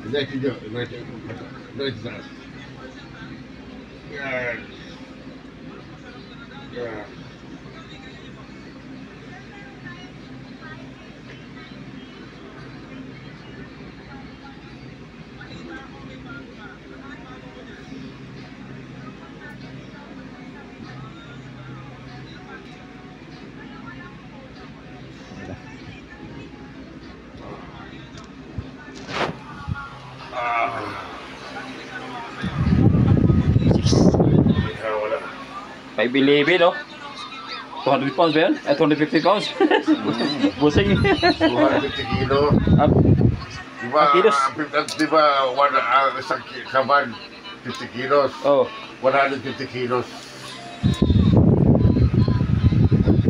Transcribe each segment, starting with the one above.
Diretso nyo, diretso taas. Yan. Yan. Wala. 511, no? 200 pounds ba yan? 250 pounds? Busing. 250 kilo. Diba, kilos. diba, isang kaban, 50 kilos. Oh. 150 kilos.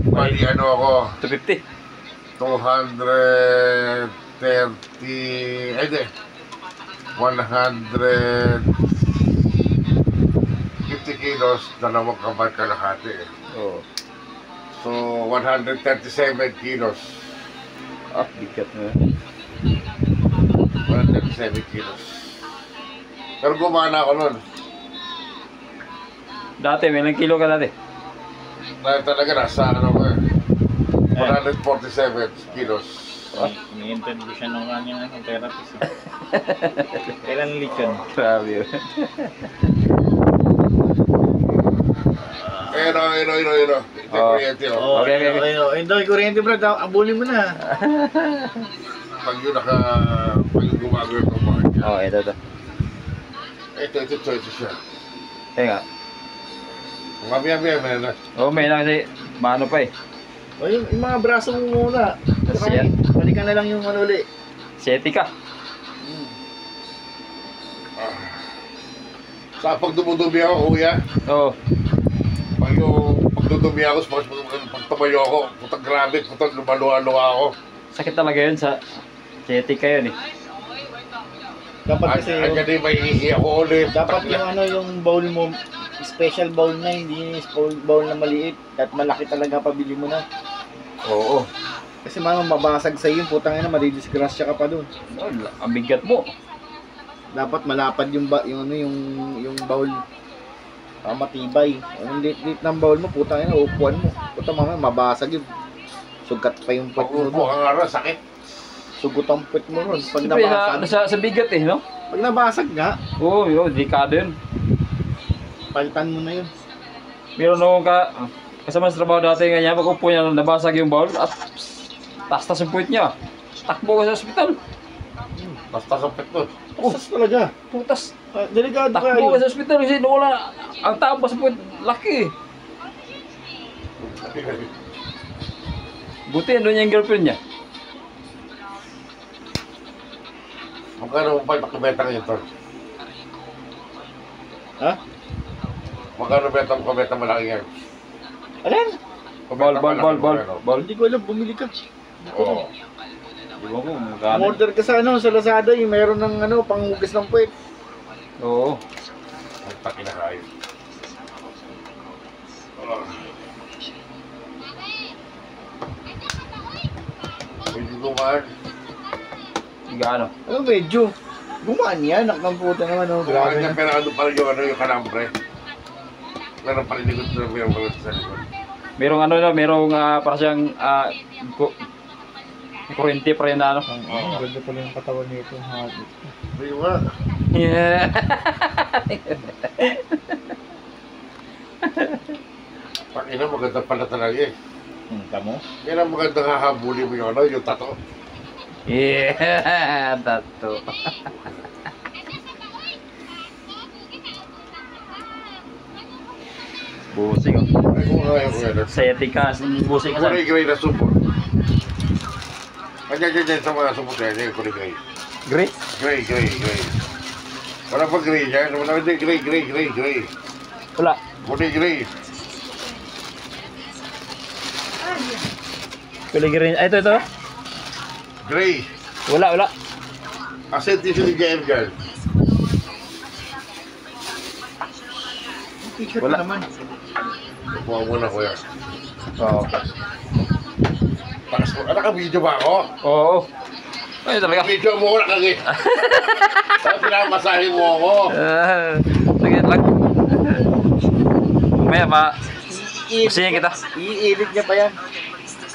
Bali, ano ako, 250. 230, ay di, 150 kilos, dalawang kaban kalahati. Oh. So, 137 kilos. Ah, bigat na. 137 kilos. Pero gumana ako nun. Dati, may ilang kilo ka dati? Na talaga nasa ano ko 147 kilos. Ni-intend ko siya nung kanyang therapist. Kailan ulit yun? Grabe yun. Ito. Ito yung kuryente, oh. Okay. Ito yung kuryente, Brad. Abulin mo na. Pag yun pag yung gumagawin ko mo. Oh, ito. Ito siya. Kaya nga. Mamaya, na. Oh, may na kasi, maano pa eh. O yung mga braso mo muna. Tapos Saka yan. balikan na lang yung ano ulit. Seti ka. Sa pag dumudumi ako, kuya, Oo. pag dudumi ako, pag tumayo ako, putang grabe, putang lumaluwa-luwa ako. Sakit talaga yun sa seti ka yun eh. Dapat kasi Ang ganyan may ihi ako ulit. dapat yung ano yung bowl mo, special bowl na, hindi yung bowl na maliit. At malaki talaga pabili mo na. Oo. Kasi mabasag sa iyo, putang ina, madidisgrasya ka pa doon. Ang bigat mo. Dapat malapad yung yung bowl. Matibay. Yung lit ng bowl mo, putang ina, upuan mo. Puta mamaya mabasag yun. Sugat pa yung puwet mo Pag-upo doon. ang araw, sakit. Sugot ang puwet mo ron. Pag Siyempre, nabasag, sa bigat eh, no? pag nabasag nga, Oo, yun, delikado yun. palitan mo na yun. Meron akong kasama sa trabaho dati ganyan, pag upo niya, nabasag yung bowl at tas yung puwit niya. Takbo ka sa ospital. Basta sakit to. Asas talaga. Putas. Delikado ka Takbo ka yun. sa ospital kasi wala. Ang tao pa sa puwit, laki. Buti, ano niya yung girlfriend niya? Magkano mo pa pakibenta ngayon to? Ha? Magkano benta mo kabenta malaki yan? Alin? Ball. Hindi ko alam, bumili ka. Oo. Di ba ko, magkano? Order ka sa sa Lazada, yung meron ng panghugas ng puwet. Oo. Ang taki na kayo. Hindi gumaan. Gaano? Ano medyo? Gumaan yan, nakang puta naman Gumaan grabe niya na. pero ano pala yung kalambre. Meron pala likod na meron pala sa likod. Merong merong para siyang kurente pa rin na ano. Ganda pala yung katawan nito. Hindi nga. Yeah. Pakina maganda pala talaga eh. Tamo? Yan ang magandang hahabuli mo yung tato. Yeah, tato. Busing oh. Ay kung kaya ko yan. Seti ka, busing ka Kulay saan? gray na supo. Ganyan sa mga supo kaya yung kulay gray. Great. Gray. Wala pa gray dyan. Wala pa gray. Wala. Kulay gray. Kuligirin. Ay, ito. Gray. Wala. Asset yung si JM dyan. T-shirt Wala. naman. Kuha mo na kuya. Oh, okay. Takas mo. Naka-video ba ako? Oo. Ay, talaga. Video mo ko nakagi. Tapos pinapamasahin mo ako. Sige lang. Mamaya pa. Iilit Gusto niya kita. Iilit niya pa yan.